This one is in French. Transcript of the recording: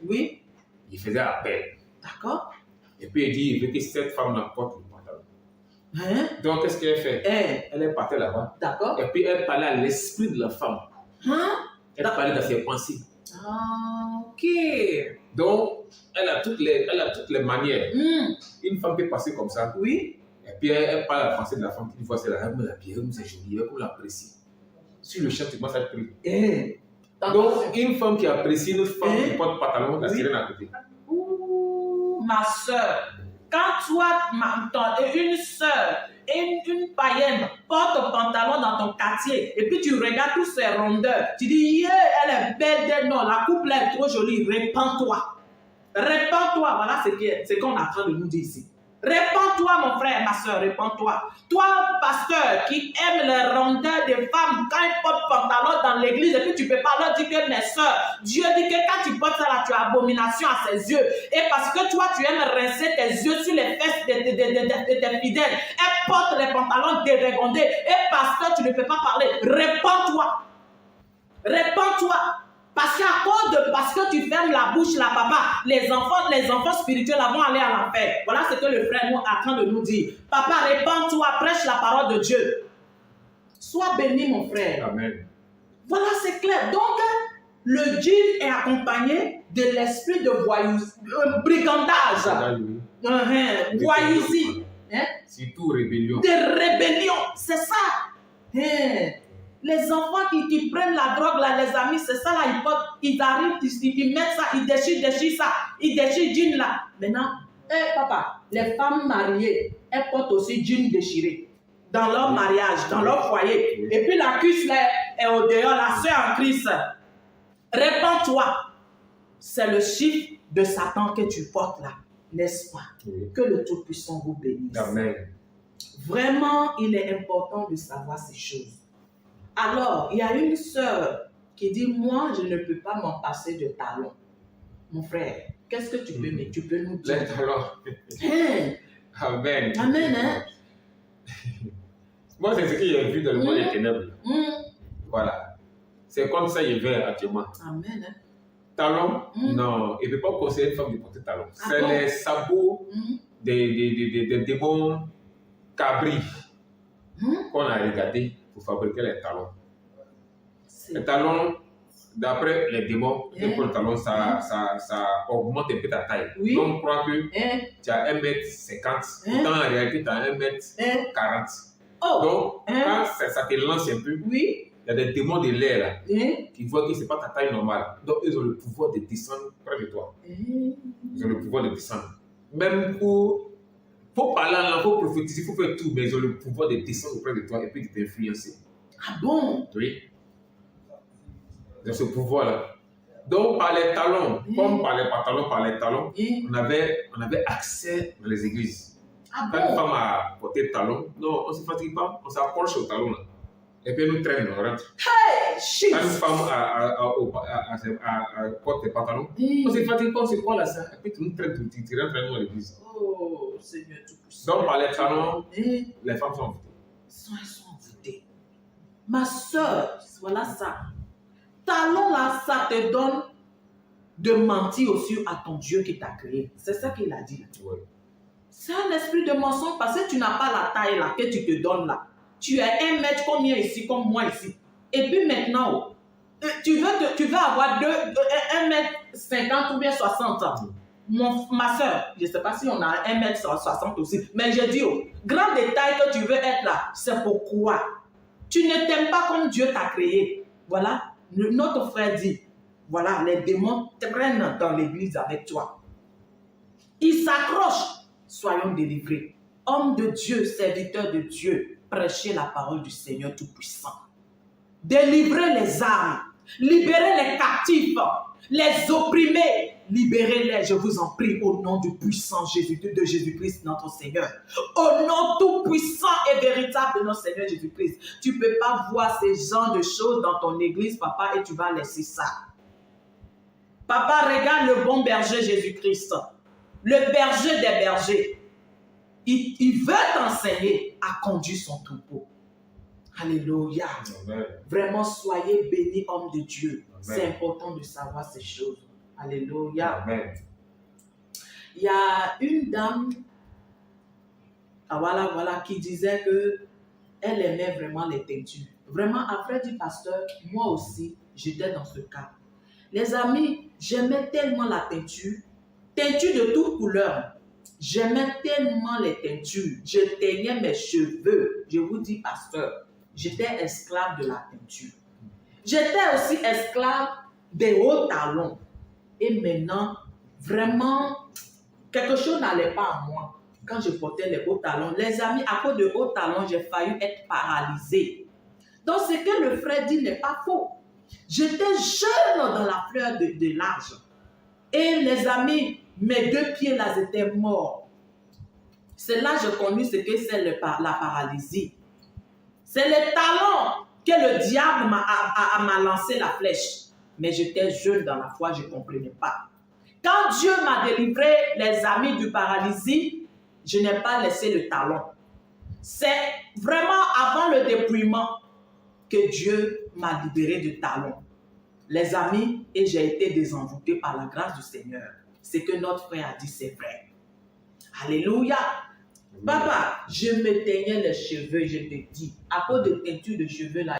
Oui. Il faisait appel. D'accord. Et puis il dit, il veut que cette femme-là porte le pantalon. Hein? Donc, qu'est-ce qu'elle fait? Elle est partie là-bas. D'accord. Et puis, elle parlait à l'esprit de la femme. Hein? Elle parlait dans ses pensées. Ah, ok. Donc, elle a toutes les manières. Une femme peut passer comme ça. Oui. Et puis, elle parle à la pensée de la femme qui voit c'est la bien, c'est joli, elle l'apprécie. Sur le champ, tu commences à être pris. Donc, une femme qui apprécie une femme qui porte pantalon, la sirène à côté. Ouh, ma soeur, quand toi, une soeur, une païenne porte ton pantalon dans ton quartier et puis tu regardes tous ces rondeurs, tu dis, yeah, elle est belle, non, la couple est trop jolie, répands-toi. Répands-toi, voilà ce qu'on est en train de nous dire ici. Répands-toi, mon frère, ma soeur, répands-toi. Toi, pasteur, qui aime les rondeurs des femmes, quand ils portent pantalon dans l'église, et puis tu ne peux pas leur dire que mes soeurs, Dieu dit que quand tu portes ça là, tu as abomination à ses yeux. Et parce que toi, tu aimes rincer tes yeux sur les fesses de tes fidèles. Elle porte les pantalons dérégondés. Et pasteur, tu ne peux pas parler. Répands-toi. Répands-toi. Parce que tu fermes la bouche là, papa, les enfants spirituels vont aller à l'enfer. Voilà ce que le frère nous est en train de nous dire. Papa, répands-toi, prêche la parole de Dieu. Sois béni, mon frère. Amen. Voilà, c'est clair. Donc, le djinn est accompagné de l'esprit de brigandage. Voyousie. Surtout rébellion. De rébellion, c'est ça. Les enfants qui prennent la drogue, là, les amis, c'est ça, là, ils arrivent, ils mettent ça, ils déchirent ça, ils déchirent jean là. Maintenant, papa, les femmes mariées, elles portent aussi jean déchiré dans leur mariage, dans leur foyer. Et puis la cuisse là est au dehors, la soeur en Christ. Répands-toi. C'est le chiffre de Satan que tu portes là, n'est-ce pas? Oui. Que le Tout-Puissant vous bénisse. Amen. Vraiment, il est important de savoir ces choses. Alors, il y a une sœur qui dit, moi, je ne peux pas m'en passer de talons. Mon frère, qu'est-ce que tu peux, mais tu peux nous dire? Les talons. Amen. Amen, hein? Moi, c'est ce que j'ai vu dans le monde des ténèbres. Voilà. C'est comme ça qu'il est actuellement. Amen, hein? Talons, non, il ne peut pas conseiller une femme de porter talons. C'est les sabots des démons cabris qu'on a regardés pour fabriquer les talons. Les talons, d'après les démons, le talon, ça augmente un peu ta taille. Oui. Donc, on croit que tu as 1m50, pourtant en réalité, tu as 1m40. Oh. Donc, quand ça te lance un peu, il y a des démons de l'air là, qui voient que ce n'est pas ta taille normale. Donc, ils ont le pouvoir de descendre près de toi. Ils ont le pouvoir de descendre. Même pour parler en langue, pour prophétiser, il faut faire tout, mais ils ont le pouvoir de descendre auprès de toi et puis de t'influencer. Ah bon? Oui. De ce pouvoir-là. Donc, par les talons, comme par les pantalons, par les talons, on avait accès dans les églises. Ah Quand une femme a porté le talon, non, on ne se fatigue pas, on s'accroche au talon là. Et puis elle nous traîne, on rentre. Hey, shit! Quand une femme porte les pantalons, on ne se fatigue pas, on se croit là ça. Et puis tu nous traînes, tu rentres dans l'église. Oh, Seigneur Tout-Puissant. Donc, par les talons, les femmes sont envoûtées. Elles sont envoûtées. Ma soeur, voilà ça. Talon là, ça te donne de mentir aussi à ton Dieu qui t'a créé. C'est ça qu'il a dit. Oui. C'est un esprit de mensonge parce que tu n'as pas la taille là que tu te donnes là. Tu es 1 mètre combien ici, comme moi ici. Et puis maintenant, tu veux avoir 1m50 ou bien 60 ans. Ma soeur, je ne sais pas si on a 1m60 aussi, mais je dis, grand détail que tu veux être là, c'est pourquoi. Tu ne t'aimes pas comme Dieu t'a créé. Voilà. Notre frère dit, voilà, les démons traînent dans l'église avec toi. Ils s'accrochent, soyons délivrés. Homme de Dieu, serviteur de Dieu, prêchez la parole du Seigneur Tout-Puissant. Délivrez les âmes, libérez les captifs, les opprimés, libérez-les, je vous en prie, au nom du puissant de Jésus-Christ, notre Seigneur. Au nom tout-puissant et véritable de notre Seigneur Jésus-Christ. Tu ne peux pas voir ces genres de choses dans ton église, papa, et tu vas laisser ça. Papa, regarde le bon berger Jésus-Christ, le berger des bergers. Il veut t'enseigner à conduire son troupeau. Alléluia. Amen. Vraiment, soyez bénis, hommes de Dieu. C'est important de savoir ces choses. Alléluia. Amen. Il y a une dame, voilà, qui disait que elle aimait vraiment les teintures. Vraiment, après du pasteur, moi aussi, j'étais dans ce cas. Les amis, j'aimais tellement la teinture de toutes couleurs. J'aimais tellement les teintures. Je teignais mes cheveux. Je vous dis, pasteur, j'étais esclave de la teinture. J'étais aussi esclave des hauts talons. Et maintenant, vraiment, quelque chose n'allait pas à moi. Quand je portais les hauts talons, les amis, à cause de hauts talons, j'ai failli être paralysée. Donc, ce que le frère dit n'est pas faux. J'étais jeune dans la fleur de l'âge. Et les amis, mes 2 pieds là étaient morts. C'est là que j'ai connu ce que c'est la paralysie. C'est les talons que le diable m'a lancé la flèche. Mais j'étais jeune dans la foi, je ne comprenais pas. Quand Dieu m'a délivré, les amis, du paralysie, je n'ai pas laissé le talon. C'est vraiment avant le dépouillement que Dieu m'a libéré du talon. Les amis, et j'ai été désenvoûté par la grâce du Seigneur. Ce que notre frère a dit, c'est vrai. Alléluia. Papa, je me teignais les cheveux, je te dis, à cause de teinture de cheveux là,